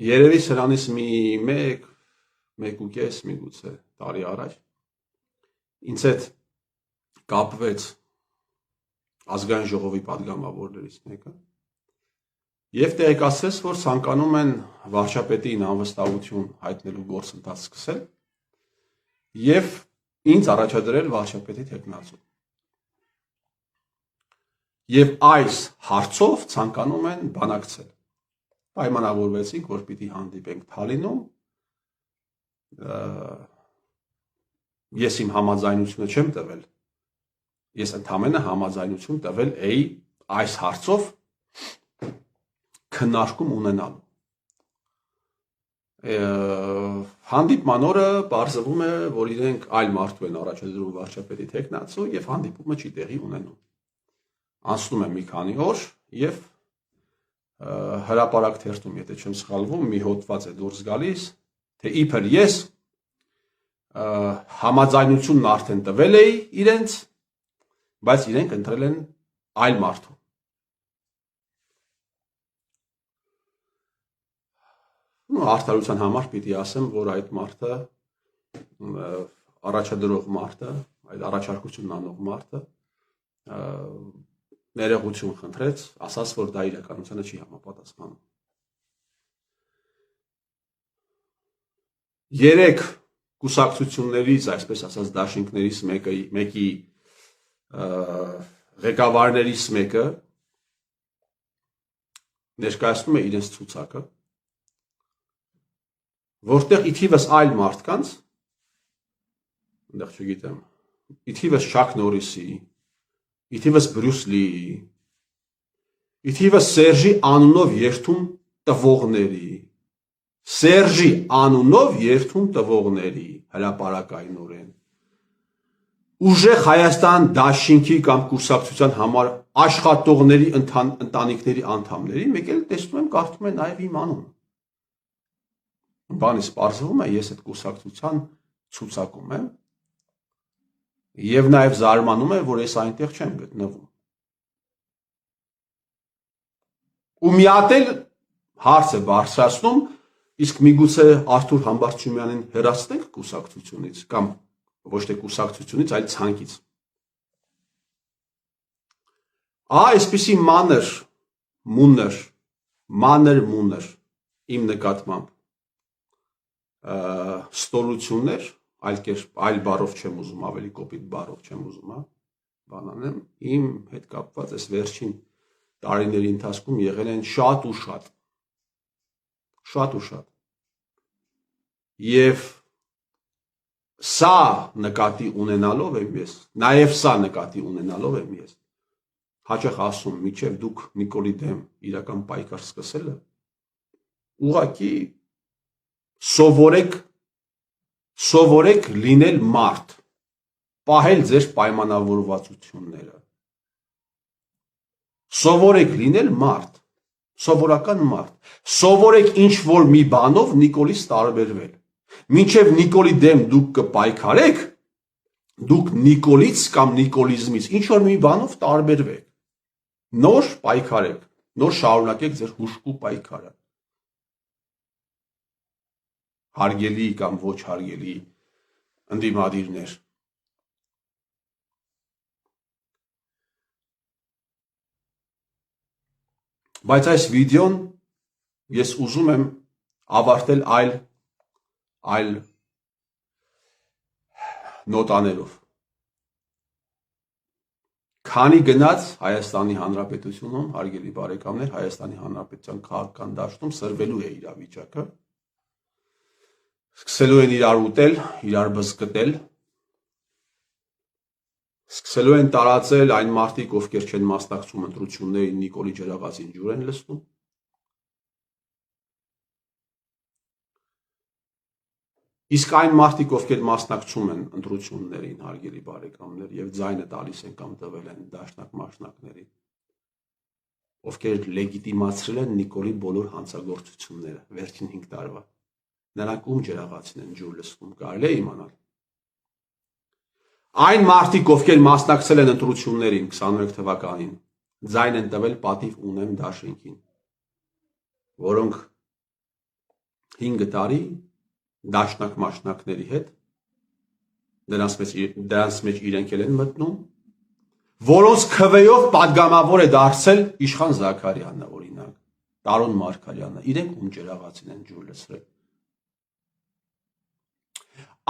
Երևի սրանից մի 1.5 միգուցե տարի առաջ ինձ հետ կապվեց ազգային ժողովի падգամավորներից մեկը եւ տեղեկացրեց, որ ցանկանում են վարչապետին անվստահություն հայտնելու գործընթաց սկսել եւ ինձ առաջադրել վարչապետի թեկնածու։ Եվ այս հարցով ցանկանում են բանակցել։ Պայմանավորվեցինք, որ պիտի հանդիպենք Թալինում։ Ես իմ համաձայնությունը չեմ տվել։ Ես ընդամենը համաձայնություն տվել էի այս հարցով քննարկում ունենալու։ Հանդիպման օրը պարզվում է, որ իրենք այլ մարդու են առաջադրում վարչապետի թեկնածու եւ հանդիպումը չի տեղի ունենում։ Անցնում է մի քանի օր եւ հրապարակ թերթում, եթե չեմ սխալվում, մի հոդված է դուրս գալիս, թե իբր ես համաձայնությունն արդեն տվել էի իրենց, բայց իրենք ընտրել են այլ մարդու։ Արդարության համար պիտի ասեմ, որ այդ մարդը առաջադրող մարդը, այդ առաջարկությունն անող մարդը ներողություն խնդրեց, ասաց, որ դա իրականությանը չի համապատասխանում։ 3 կուսակցություններից, այսպես ասած, դաշինքներից մեկի ղեկավարներից մեկը ներկայացնում է իրենց ցուցակը, որտեղ իթիվս այլ մարդկանց, այնտեղ չգիտեմ, իթիվս Չակ Նորիսի, իթիվս Բրյուս Լիի, իթիվս Սերժի անունով երթում տվողների, Սերժի անունով երթում տվողների հրապարակայնորեն, ուժեղ Հայաստան դաշինքի կամ կուսակցության համար աշխատողների ընտանիքների անդամների, մեկ էլ տեսնում եմ, կարդում եմ նաև իմ անունը։ Բանից պարզվում է, ես այդ կուսակցության ցուցակում եմ եւ նաեւ զարմանում եմ, որ ես այնտեղ չեմ գտնվում։ Ու մի հատ էլ հարց է բարձրացնում, իսկ միգուցե Արթուր Համբարձումյանին հեռացնենք կուսակցությունից կամ ոչ թե կուսակցությունից, այլ ցանկից։ Այսպիսի մանր իմ նկատմամբ ստորություններ, այլ բառով չեմ ուզում, ավելի կոպիտ բառով չեմ ուզում, բանանեմ, իմ հետ կապված այս վերջին տարիների ընթացքում եղել են շատ ու շատ։ Եվ սա նկատի ունենալով եմ ես, նաև սա նկատի ունենալով եմ ես, հաճախ ասում, միջև դուք Նիկոլի դեմ իրական պայքար սկսելը, ուղղակի սովորեք լինել մարդ, պահել ձեր պայմանավորվածությունները, սովորեք լինել մարդ, սովորական մարդ, սովորեք ինչ-որ մի բանով Նիկոլից տարբերվել, մինչև Նիկոլի դեմ դուք կպայքարեք, դուք Նիկոլից կամ նիկոլիզմից ինչ-որ մի բանով տարբերվեք, նոր պայքարեք, նոր շարունակեք ձեր հուժկու պայքարը, հարգելի կամ ոչ հարգելի ընդդիմադիրներ։ Բայց այս վիդեոն ես ուզում եմ ավարտել այլ նոտաներով։ Քանի գնաց Հայաստանի Հանրապետությունում, հարգելի բարեկամներ, Հայաստանի Հանրապետության քաղաքական դաշտում սրվելու է իրավիճակը, սկսելու են իրար ուտել, իրար բզկտել, սկսելու են տարածել այն մարդիկ, ովքեր չեն մասնակցում ընտրություններին, Նիկոլի ջրաղացին ջուր են լցնում։ Իսկ այն մարդիկ, ովքեր մասնակցում են ընտրություններին, հարգելի բարեկամներ, եւ ձայնը տալիս են կամ տվել են դաշնակ-մաշնակներին, ովքեր լեգիտիմացրել են Նիկոլի բոլոր հանցագործությունները վերջին 5 տարվա։ Նրանք ում ջրաղացին են ջուր լցնում, կարելի է իմանալ։ Այն մարդիկ, ովքեր մասնակցել են ընտրություններին 21 թվականին, ձայն են տվել պատիվ ունեմ դաշինքին, որոնք 5 տարի դաշնակ մաշնակների հետ դրանց մեջ իրենք են մտնում, որոնց քվեով падգամավոր է դարձել Իշխան Զաքարյանը, օրինակ, Տարոն Մարգարյանը, իրենք ում ջրաղացին են ջուր լցրել։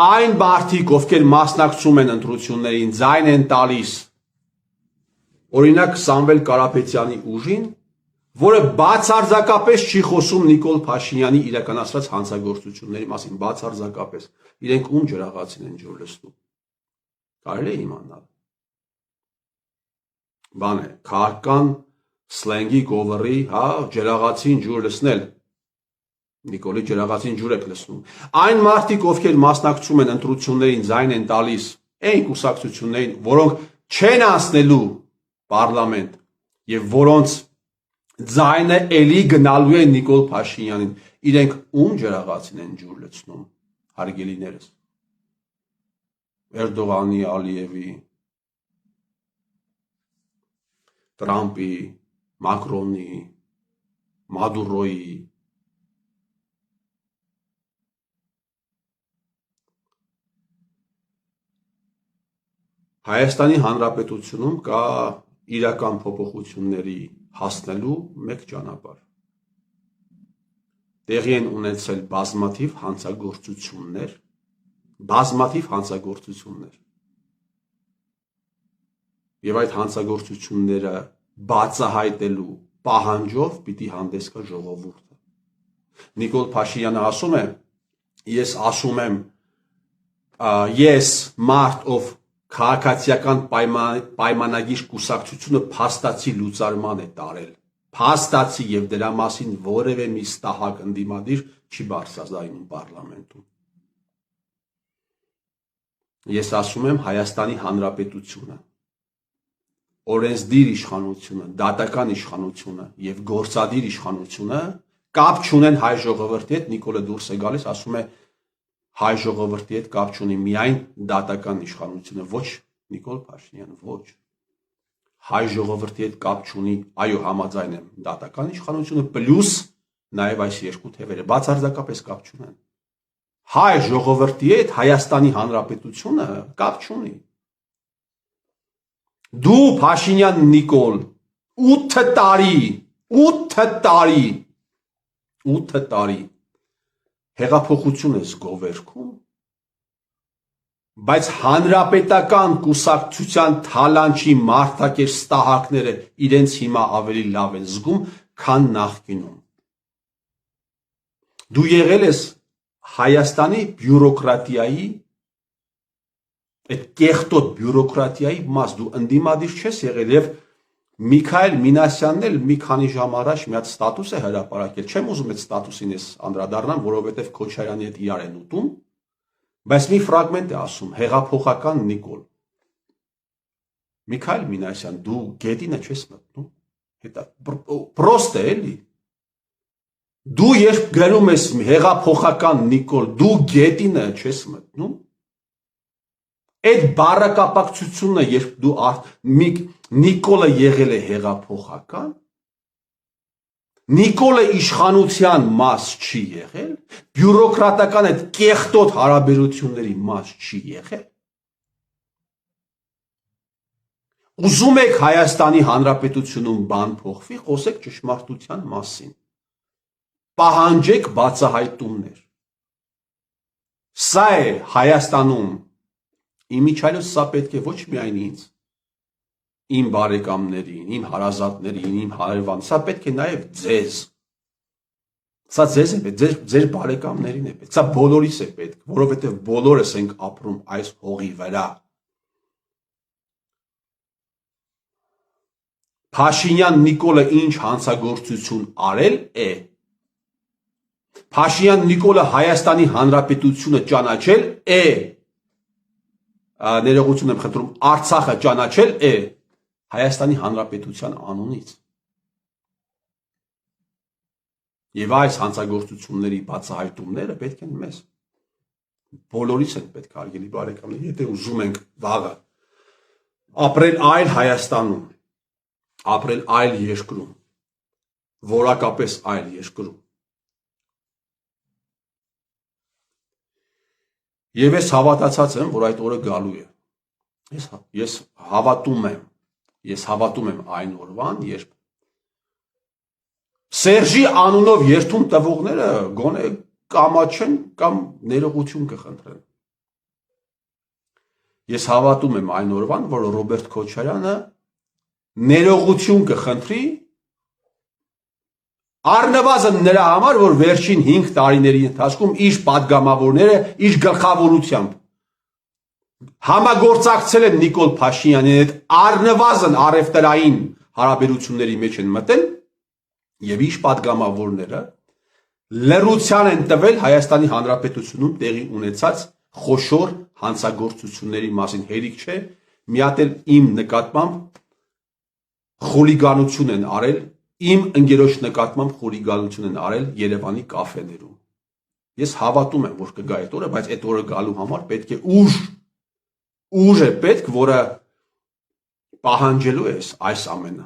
Այն մարդիկ, ովքեր մասնակցում են ընտրություններին, ձայն են տալիս, օրինակ Սամվել Կարապետյանի ուժին, որը բացարձակապես չի խոսում Նիկոլ Փաշինյանի իրականացրած հանցագործությունների մասին, բացարձակապես, իրենք ում ջրաղացին են ջուր լցնում։ Կարելի է իմանալ։ Բան է, քաղաքական սլենգի գովերի, հա, ջրաղացին ջուր լցնել։ Նիկոլի ջրաղացին ջուր եք լցնում։ Այն մարդիկ, ովքեր մասնակցում են ընտրություններին, ձայն են տալիս, այն կուսակցություններին, որոնք չեն անցնելու պարլամենտ եւ որոնց ձայնը էլի գնալու է Նիկոլ Փաշինյանին, իրենք ում ջրաղացին են ջուր լցնում, հարգելիներս։ Էրդողանի, Ալիևի, Տրամպի, Մակրոնի, Մադուրոյի, Հայաստանի Հանրապետությունում կա իրական փոփոխությունների հասնելու մեկ ճանապարհ։ Տեղի են ունեցել բազմաթիվ հանցագործություններ, եւ այդ հանցագործությունները բացահայտելու պահանջով պիտի հանդես գա ժողովուրդը։ Նիկոլ Փաշինյանը ասում է, ես ասում եմ, ես մարդ, ով քաղաքացիական պայմանագիր կուսակցությունը փաստացի լուծարման է տարել, փաստացի եւ դրա մասին որևէ մի ստահակ ընդդիմադիր չի բարձրացնում պարլամենտում։ Ես ասում եմ Հայաստանի Հանրապետությունը, օրենսդիր իշխանությունը, դատական իշխանությունը եւ գործադիր իշխանությունը կապ չունեն հայ ժողովրդի հետ, Նիկոլը դուրս է գալիս, ասում է հայ ժողովրդի հետ կապ չունի միայն դատական իշխանությունը, ոչ Նիկոլ Փաշինյան, ոչ։ Հայ ժողովրդի հետ կապ չունի, այո, համաձայն եմ, դատական իշխանությունը պլյուս նաև այս երկու թևերը բացարձակապես կապ չունեն։ Հայ ժողովրդի հետ Հայաստանի Հանրապետությունը կապ չունի։ Դու Փաշինյան Նիկոլ 8 տարի հեղափոխություն ես գովերքում, բայց հանրապետական կուսակցության թալանչի մարդակեր ստահակները իրենց հիմա ավելի լավ են զգում, քան նախկինում։ Դու եղել ես Հայաստանի բյուրոկրատիայի, այդ կեղտոտ բյուրոկրատիայի մաս, դու ընդդիմադիր չես եղել եւ Միքայել Մինասյանն էլ մի քանի ժամ առաջ մի հատ ստատուս է հրապարակել, չեմ ուզում այդ ստատուսին ես անդրադառնամ, որովհետեւ Քոչարյանի հետ իրար են ուտում, բայց մի ֆրագմենտ է ասում, հեղափոխական Նիկոլ։ Միքայել Մինասյան, դու գետինը չես մտնում, հետա պրոստ է էլի։ Դու երբ գրում ես հեղափոխական Նիկոլ, դու գետինը չես մտնում։ Այդ բառակապակցությունը, երբ դու Նիկոլը եղել է հեղափոխական, Նիկոլը իշխանության մաս չի եղել, բյուրոկրատական այդ կեղտոտ հարաբերությունների մաս չի եղել։ Ուզում եք Հայաստանի Հանրապետությունում բան փոխվի, խոսեք ճշմարտության մասին։ Պահանջեք բացահայտումներ։ Սա է Հայաստանում Իմիջայլոց սա պետք է ոչ միայն ինձ, իմ բարեկամներին, իմ հարազատներին, իմ հարևան, սա պետք է նաև ձեզ։ Սա ձեզ է պետք, ձեր բարեկամներին է պետք, սա բոլորիս է պետք, որովհետև բոլորս ենք ապրում այս հողի վրա։ Փաշինյան Նիկոլը ինչ հանցագործություն արել է։ Փաշինյան Նիկոլը Հայաստանի Հանրապետությունը ճանաչել է։ Ներողություն եմ խնդրում, Արցախը ճանաչել է Հայաստանի Հանրապետության անունից։ Եվ այս հանցագործությունների բացահայտումները պետք են մեզ։ Բոլորիս են պետք, հարգելի բարեկամներ, եթե ուզում ենք վաղը ապրել այլ Հայաստանում, ապրել այլ երկրում, որակապես այլ երկրում, Եվ ես հավատացած եմ, որ այդ օրը գալու է։ Ես հավատում եմ այն օրվան, երբ Սերժի անունով երթում տվողները գոնե կամաչեն կամ ներողություն կխնդրեն։ Ես հավատում եմ այն օրվան, որ Ռոբերտ Քոչարյանը ներողություն կխնդրի առնվազն նրա համար, որ վերջին 5 տարիների ընթացքում իր պատգամավորները իր գլխավորությամբ համագործակցել են Նիկոլ Փաշինյանի հետ առնվազն առևտրային հարաբերությունների մեջ են մտել եւ իր պատգամավորները լրության են տվել Հայաստանի Հանրապետությունում տեղի ունեցած խոշոր հանցագործությունների մասին։ Հերիք չէ, մի հատ էլ իմ նկատմամբ խուլիգանություն են արել, իմ ընկերոջ նկատմամբ խուլիգանություն են արել Երևանի կաֆեներում։ Ես հավատում եմ, որ կգա այդ օրը, բայց այդ օրը գալու համար պետք է ուժ է պետք, որը պահանջելու է այս ամենը։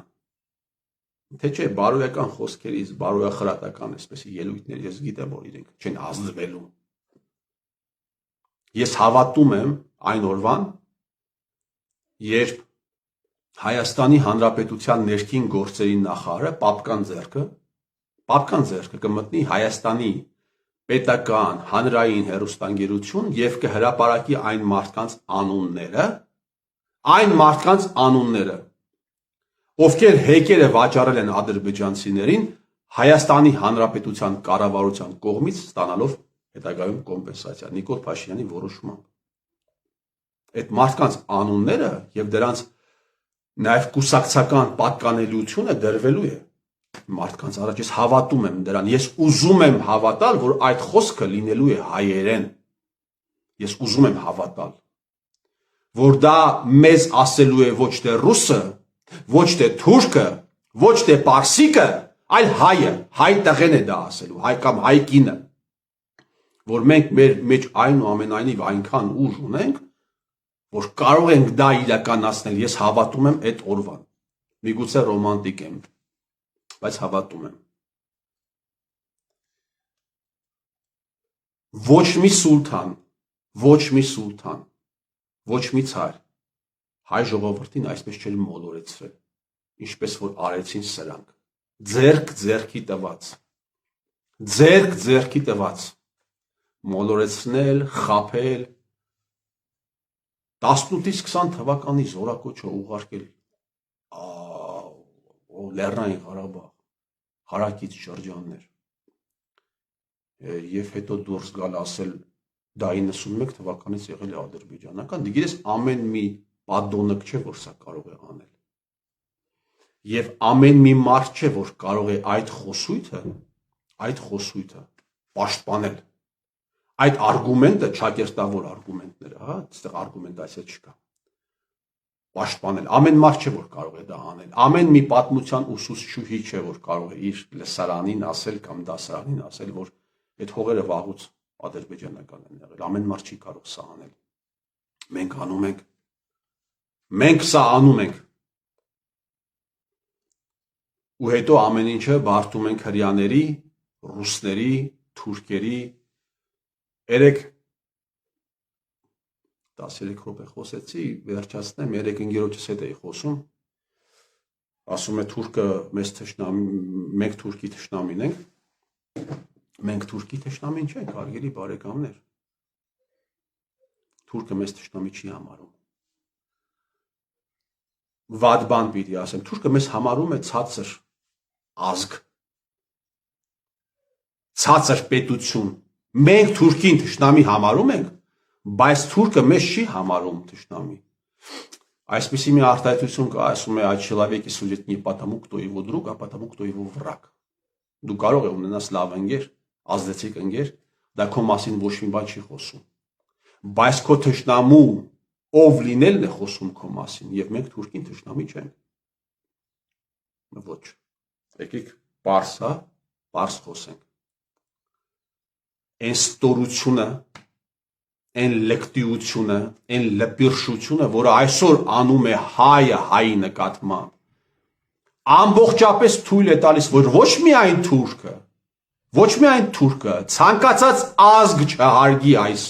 Թե չէ, բարոյական խոսքերից, բարոյախրատական այսպեսի ելույթներ ես գիտեմ, որ իրենք չեն ազդվելու։ Ես հավատում եմ այն օրվան, երբ Հայաստանի Հանրապետության ներքին գործերի նախարարը Պապկան ձեռքը կմտնի Հայաստանի պետական հանրային հեռուստաընկերություն եւ կհրապարակի այն մարդկանց անունները, ովքեր հեկերը վաճառել են ադրբեջանցիներին Հայաստանի Հանրապետության կառավարության կողմից ստանալով հետագայում կոմպենսացիա Նիկոլ Փաշինյանի որոշմամբ։ Այդ մարդկանց անունները եւ դրանց նաեւ կուսակցական պատկանելիությունը դրվելու է մարդկանց առաջ։ Ես հավատում եմ դրան, ես ուզում եմ հավատալ, որ այդ խոսքը լինելու է հայերեն։ Ես ուզում եմ հավատալ, որ դա մեզ ասելու է ոչ թե ռուսը, ոչ թե թուրքը, ոչ թե պարսիկը, այլ հայը, հայ տղեն է դա ասելու, հայ կամ հայ կինը, որ մենք մեր մեջ այնուամենայնիվ այնքան ուժ ունենք, որ կարող ենք դա իրականացնել։ Ես հավատում եմ այդ օրվան։ Միգուցե ռոմանտիկ եմ, բայց հավատում եմ։ Ոչ մի սուլթան, ոչ մի ցար հայ ժողովրդին այսպես չէր մոլորեցրել, ինչպես որ արեցին սրանք։ Ձերք տված, մոլորեցնել, խաբել, 18-ից 20 թվականի զորակոչը ուղարկել Լեռնային Ղարաբաղ, հարակից շրջաններ, եւ հետո դուրս գալ ասել դա 91 թվականից եղել է ադրբեջանական, դգիրես ամեն մի պատդոնակ չէ, որ սա կարող է անել։ Եվ ամեն մի մարդ չէ, որ կարող է այդ խոսույթը պաշտպանել։ Այդ արգումենտը չակերտավոր արգումենտներ է, հա, այստեղ արգումենտացիա չկա։ Պաշտպանել, ամեն մարդ չէ, որ կարող է դա անել։ Ամեն մի պատմության ուսուցչուհի չէ, որ կարող է իր լսարանին ասել կամ դասարանին ասել, որ այդ հողերը վաղուց ադրբեջանական են եղել։ Ամեն մարդ չի կարող սա անել։ Մենք անում ենք։ Մենք սա անում ենք։ Ու հետո ամեն ինչը բարդում ենք հրյաների, ռուսների, թուրքերի։ Երեք 13 րոպե խոսեցի, վերջացնեմ, երեք ընկերոջս հետ էի խոսում, ասում է թուրքը մեզ թշնամի, մենք թուրքի թշնամին ենք, մենք թուրքի թշնամին չենք, հարգելի բարեկամներ, թուրքը մեզ թշնամի չի համարում, վատ բան պիտի ասեմ, թուրքը մեզ համարում է ցածր ազգ, ցածր պետություն, մենք թուրքին թշնամի համարում ենք, բայց թուրքը մեզ չի համարում թշնամի։ Այսպիսի մի արտահայտություն կա, ասում է այդ человеки судят не потому, кто его друг, а потому, кто его враг։ Դու կարող ես ունենալ լավ ընկեր, ազդեցիկ ընկեր, դա քո մասին ոչ մի բան չի խոսում։ Բայց քո թշնամու ով լինելն է խոսում քո մասին, եւ մենք թուրքին թշնամի չենք։ Ոչ։ Եկեք պարզ խոսենք։ Այն ստորությունը, այն լկտիությունը, այն լպիրշությունը, որը այսօր անում է հայը հայի նկատմամբ, ամբողջապես թույլ է տալիս, որ ոչ միայն թուրքը, ցանկացած ազգ չհարգի այս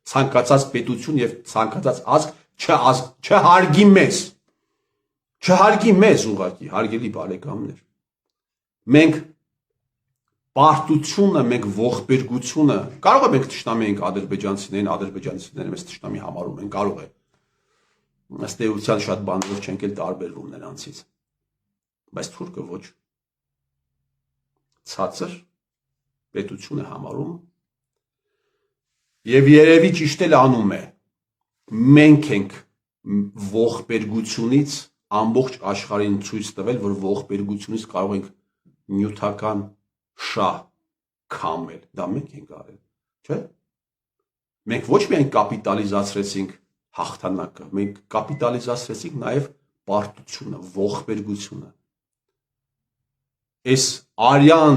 ցանկացած պետություն եւ ցանկացած ազգ չհարգի մեզ։ Չհարգի մեզ ուղղակի, հարգելի բարեկամներ։ Մենք պարտությունը, մենք ողբերգությունը, կարող է մենք թշնամի ենք ադրբեջանցիները մեզ թշնամի համարում են, կարող է։ Ըստ էության շատ բաներով չենք էլ տարբերվում նրանցից։ Բայց թուրքը ոչ։ Ցածր պետություն է համարում եւ երևի ճիշտ էլ անում է։ Մենք ենք ողբերգությունից ամբողջ աշխարհին ցույց տվել, որ ողբերգությունից կարող ենք նյութական շահ քամել, դա մենք ենք արել, չէ՞։ Մենք ոչ միայն կապիտալիզացրեցինք հաղթանակը, մենք կապիտալիզացրեցինք նաև պարտությունը, ողբերգությունը։ Այս արյան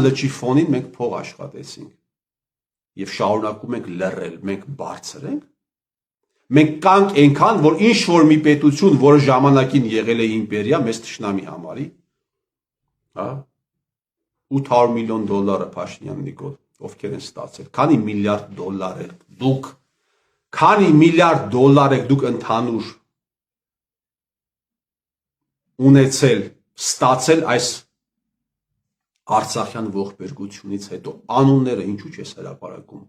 լճի ֆոնին մենք փող աշխատեցինք եւ շարունակում ենք լռել, մենք բարձր ենք։ Մենք կանք այնքան, որ ինչ որ մի պետություն, որը ժամանակին եղել է իմպերիա, մեզ թշնամի համարի, հա, $800 միլիոն Փաշինյան Նիկոլ, ովքեր են ստացել, քանի միլիարդ դոլար եք դուք, քանի միլիարդ դոլար եք դուք ընդհանուր ունեցել, ստացել այս Արցախյան ողբերգությունից հետո, անունները ինչու չես հրապարակում,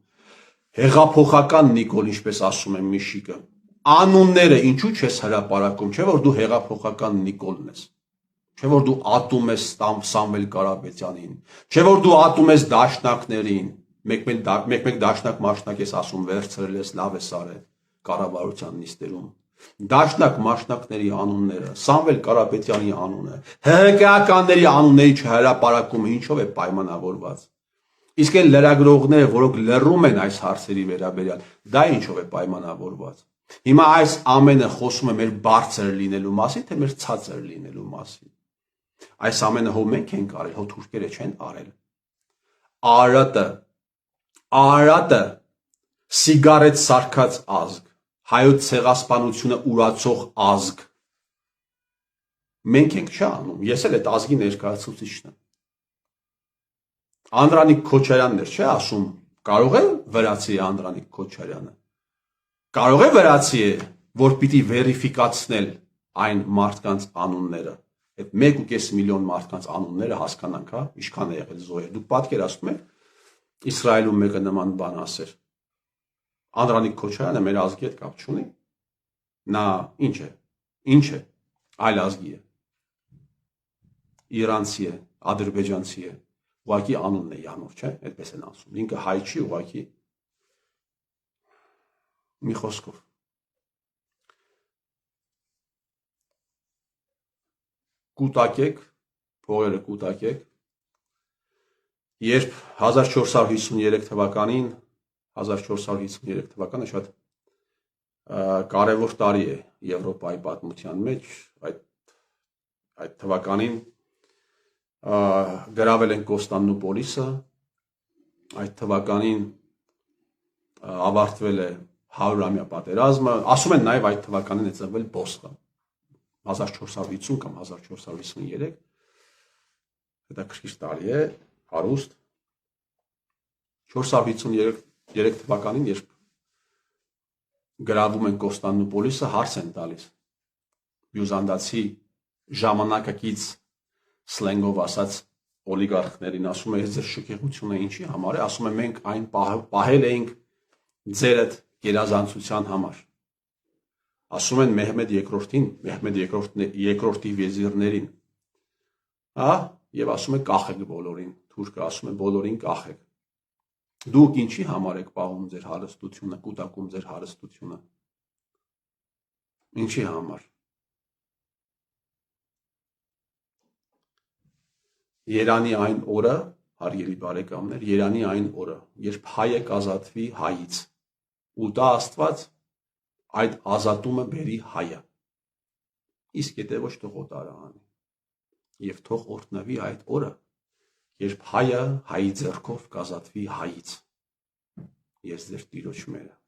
հեղափոխական Նիկոլ, ինչպես ասում է Միշիկը, անունները ինչու չես հրապարակում, չէ՞ որ դու հեղափոխական Նիկոլն ես, չէ՞ որ դու ատում ես Սամվել Կարապետյանին, չէ՞ որ դու ատում ես դաշնակներին, մեկ դաշնակ մաշնակ ես ասում, վերցրել ես, լավ ես արել կառավարության նիստերում, դաշնակ մաշնակների անունները, Սամվել Կարապետյանի անունը, ՀՀԿ-ականների անունների չհրապարակումը ինչով է պայմանավորված։ Իսկ այն լրագրողները, որոնք լռում են այս հարցերի վերաբերյալ, դա ինչով է պայմանավորված։ Հիմա այս ամենը խոսում է մեր բարձր լինելու մասին, թե մեր ցածր լինելու մասին։ Այս ամենը հո մենք ենք արել, հո թուրքերը չեն արել։ Արարատը սիգարետ սարքած ազգ, հայոց ցեղասպանությունը ուրացող ազգ։ Մենք ենք չանում, ես էլ այդ ազգի ներկայացուցիչն եմ։ Անդրանիկ Քոչարյանն էր, չէ՞ ասում, կարող է վրացի է Անդրանիկ Քոչարյանը։ Կարող է վրացի է, որ պիտի վերիֆիկացնել այն մարդկանց անունները։ Այդ 1.5 միլիոն մարդկանց անունները հասկանանք, հա, ինչքան է եղել զոհեր։ Դուք պատկերացնում եք Իսրայելում մեկը նման բան ասեր։ Անդրանիկ Քոչարյանը մեր ազգի հետ կապ չունի։ Նա ինչ է, այլ ազգի է։ Իրանցի է, ադրբեջանցի է, ուղղակի անունն է Յանով, չէ՞, այդպես են ասում։ Ինքը հայ չի, ուղղակի մի խոսքով։ Կուտակեք, փողերը կուտակեք, երբ 1453 թվականը շատ կարևոր տարի է Եվրոպայի պատմության մեջ, այդ թվականին գրավել են Կոստանդնուպոլիսը, այդ թվականին ավարտվել է 100-ամյա պատերազմը, ասում են նաև այդ թվականին է ծնվել Բոսխը, 1450 կամ 1453, հետաքրքիր տարի է, հարուստ, 453 թվականին, երբ գրավում են Կոստանդնուպոլիսը, հարց են տալիս, բյուզանդացի ժամանակակից սլենգով ասած օլիգարխներին, ասում է, ձեր շքեղությունը ինչի համար է, ասում է, մենք այն պահել էինք ձերդ գերազանցության համար, ասում են Մեհմեդ երկրորդի վեզիրներին, և ասում է կախեք բոլորին, թուրքը ասում է բոլորին կախեք, դուք ինչի համար եք պահում ձեր հարստությունը, կուտակում ձեր հարստությունը, ինչի համար։ Երանի այն օրը, հարգելի բարեկամներ, երանի այն օրը, երբ հայը կազատվի հայից, ու տա Աստված այդ ազատումը բերի հայը, իսկ եթե ոչ թող օտարը անի, և թող օրհնվի այդ օրը, երբ հայը հայի ձեռքով կազատվի հայից, ես ձեր տիրոջ մերը։